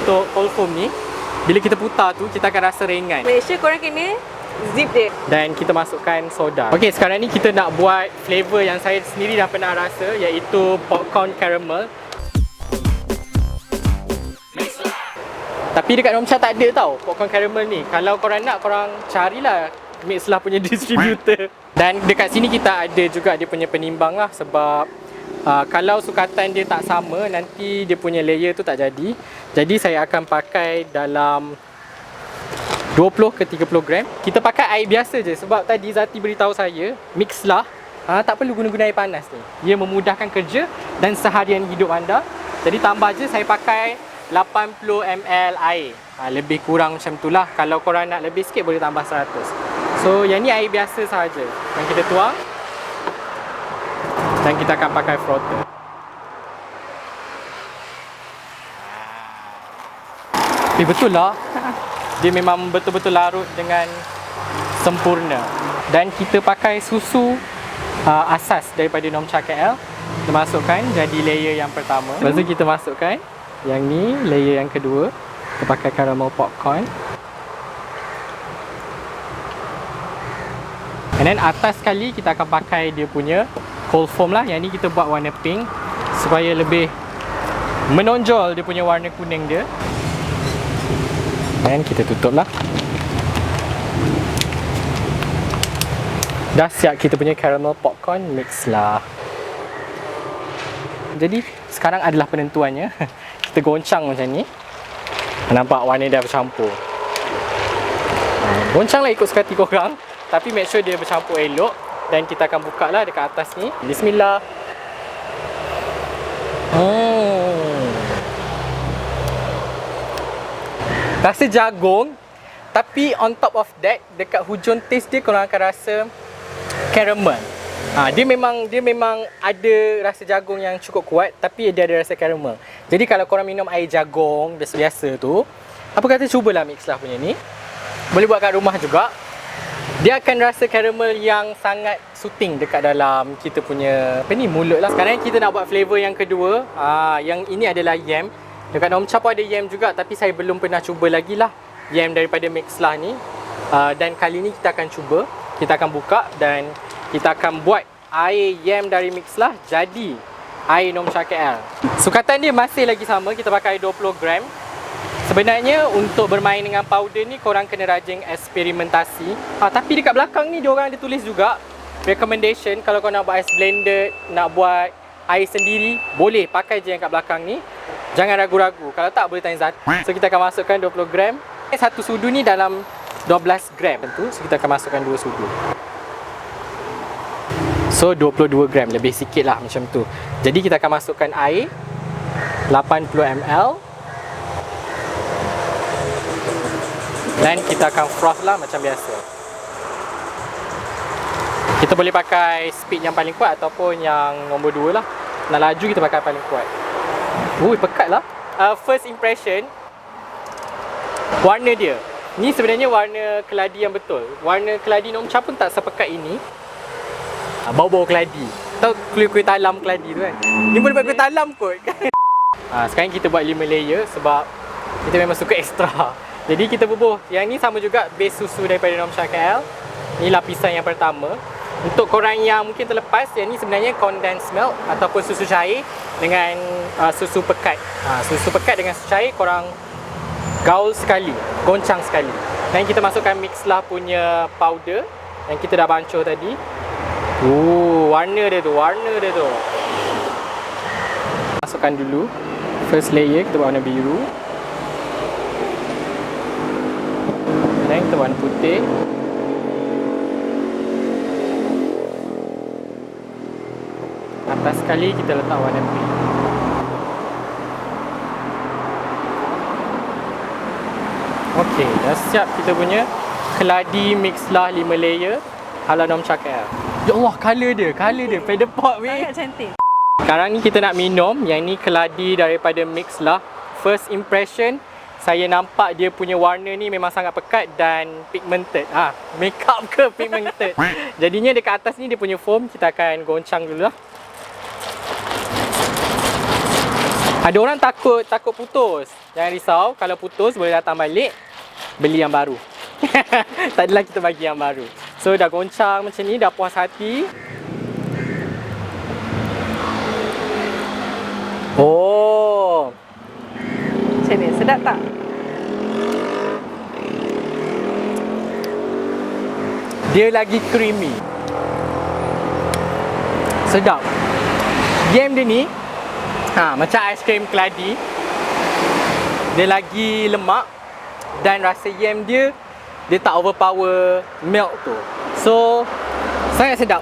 untuk cold foam ni, bila kita putar tu, kita akan rasa ringan. Make sure korang kena zip dia. Dan kita masukkan soda. Okey, sekarang ni kita nak buat flavor yang saya sendiri dah pernah rasa, iaitu popcorn caramel. Tapi dekat Nomcha tak ada tau popcorn caramel ni. Kalau korang nak, korang carilah Mixlah punya distributor. Dan dekat sini kita ada juga dia punya penimbang lah. Sebab kalau sukatan dia tak sama, nanti dia punya layer tu tak jadi. Jadi saya akan pakai dalam 20 ke 30 gram. Kita pakai air biasa je. Sebab tadi Zati beritahu saya, Mixlah tak perlu guna-guna air panas ni. Ia memudahkan kerja dan seharian hidup anda. Jadi tambah je, saya pakai 80 ml air. Lebih kurang macam tu lah. Kalau korang nak lebih sikit, boleh tambah 100. So yang ni air biasa sahaja yang kita tuang. Dan kita akan pakai frother. Betul lah. Dia memang betul-betul larut dengan sempurna. Dan kita pakai susu asas daripada Nomcha KL. Kita masukkan jadi layer yang pertama. Lepas tu kita masukkan yang ni, layer yang kedua. Kita pakai caramel popcorn. And then atas sekali kita akan pakai dia punya cold foam lah. Yang ni kita buat warna pink supaya lebih menonjol dia punya warna kuning dia. Dan kita tutup lah. Dah siap kita punya caramel popcorn Mixlah. Jadi sekarang adalah penentuannya. Kita goncang macam ni. Nampak warna dah bercampur. Goncanglah ikut suka hati korang. Tapi make sure dia bercampur elok. Dan kita akan buka lah dekat atas ni. Bismillah. Rasa jagung. Tapi on top of that, dekat hujung taste dia korang akan rasa caramel. Dia memang ada rasa jagung yang cukup kuat, tapi dia ada rasa caramel. Jadi kalau korang minum air jagung biasa-biasa tu, apa kata cubalah Mixlah punya ni. Boleh buat kat rumah juga. Dia akan rasa caramel yang sangat soothing dekat dalam kita punya mulut lah. Sekarang kita nak buat flavor yang kedua. Yang ini adalah yam. Dekat Nomcha pun ada yam juga, tapi saya belum pernah cuba lagi lah yam daripada Mixlah ni. Dan kali ni kita akan cuba. Kita akan buka dan kita akan buat air yam dari Mixlah jadi air Nomcha KL. Sukatan dia masih lagi sama, kita pakai 20 gram. Sebenarnya untuk bermain dengan powder ni korang kena rajin eksperimentasi. Tapi dekat belakang ni diorang ada tulis juga recommendation kalau kau nak buat ice blended, nak buat air sendiri, boleh pakai je yang kat belakang ni. Jangan ragu-ragu. Kalau tak boleh tanya Zat. So kita akan masukkan 20 gram. Satu sudu ni dalam 12 gram tentu. So kita akan masukkan 2 sudu. So 22 gram, lebih sikit lah macam tu. Jadi kita akan masukkan air 80 ml. Dan kita akan froth lah macam biasa. Kita boleh pakai speed yang paling kuat ataupun yang nombor 2 lah. Nak laju kita pakai paling kuat. Pekat lah. First impression, warna dia. Ni sebenarnya warna keladi yang betul. Warna keladi Nomcha pun tak sepekat ini. Bau-bau keladi. Tahu kuih-kuih talam keladi tu kan? Ni boleh buat kuih talam kot. Sekarang kita buat 5 layer sebab kita memang suka ekstra. Jadi kita bubuh. Yang ni sama juga base susu daripada Nomcha KL. Ni lapisan yang pertama. Untuk korang yang mungkin terlepas, yang ni sebenarnya condensed milk ataupun susu cair dengan susu pekat. Susu pekat dengan susu cair korang gaul sekali, goncang sekali. Dan kita masukkan Mixlah punya powder yang kita dah bancuh tadi. Warna dia tu. Masukkan dulu. First layer kita buat warna biru. Dan kita warna putih. Atas sekali kita letak warna pink. Okey, dah siap kita punya keladi Mixlah 5 layer ala Nomcha KL. Ya Allah, colour dia feather pot weh. Sangat cantik. Sekarang ni kita nak minum. Yang ni keladi daripada Mixlah. First impression, saya nampak dia punya warna ni memang sangat pekat dan pigmented. Makeup ke pigmented. Jadinya dekat atas ni dia punya foam, kita akan goncang dulu lah. Ada orang takut putus. Jangan risau, kalau putus boleh datang balik, beli yang baru. Tak adalah kita bagi yang baru. So dah goncang macam ni, dah puas hati. Oh, Macam ni, sedap tak? dia lagi creamy. Sedap. Yam dia ni macam aiskrim keladi. Dia lagi lemak dan rasa yam dia tak overpower milk tu. So sangat sedap.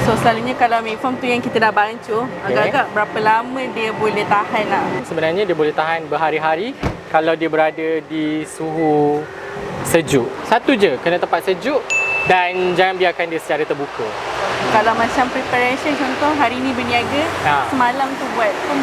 So selalunya kalau milk foam tu yang kita dah bancuh, agak-agak berapa lama dia boleh tahan lah? Sebenarnya dia boleh tahan berhari-hari kalau dia berada di suhu sejuk. Satu je, kena tempat sejuk dan jangan biarkan dia secara terbuka. Kalau macam preparation, contoh hari ni berniaga, semalam tu buat pun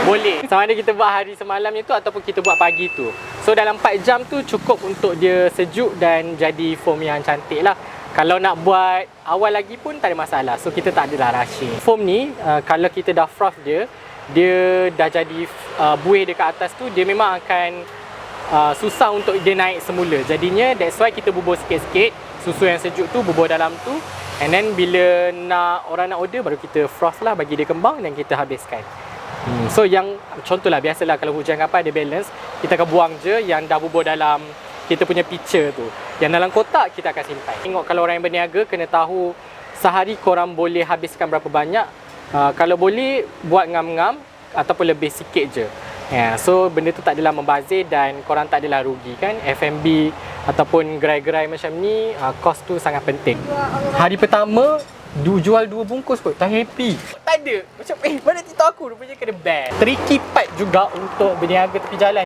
Boleh. Sama ada kita buat hari semalamnya tu ataupun kita buat pagi tu. So dalam 4 jam tu cukup untuk dia sejuk dan jadi foam yang cantik lah. Kalau nak buat awal lagi pun tak ada masalah. So kita tak adalah rushing. Foam ni kalau kita dah froth dia dah jadi buih dekat atas tu, dia memang akan susah untuk dia naik semula. Jadinya that's why kita bubur sikit-sikit. Susu yang sejuk tu bubur dalam tu. And then bila orang nak order, baru kita froth lah, bagi dia kembang dan kita habiskan. So yang contohlah, biasalah kalau hujan kapal dia balance, kita akan buang je yang dah bubur dalam kita punya pitcher tu. Yang dalam kotak kita akan simpan. Tengok kalau orang yang berniaga, kena tahu sehari korang boleh habiskan berapa banyak. Kalau boleh buat ngam-ngam ataupun lebih sikit je. So benda tu tak adalah membazir dan korang tak adalah rugi kan. F&B ataupun gerai-gerai macam ni, kos tu sangat penting. Hari pertama jual 2 bungkus pun tak happy. Tak ada. Macam mana TikTok aku rupanya kena ban. Tricky part juga untuk berniaga tepi jalan.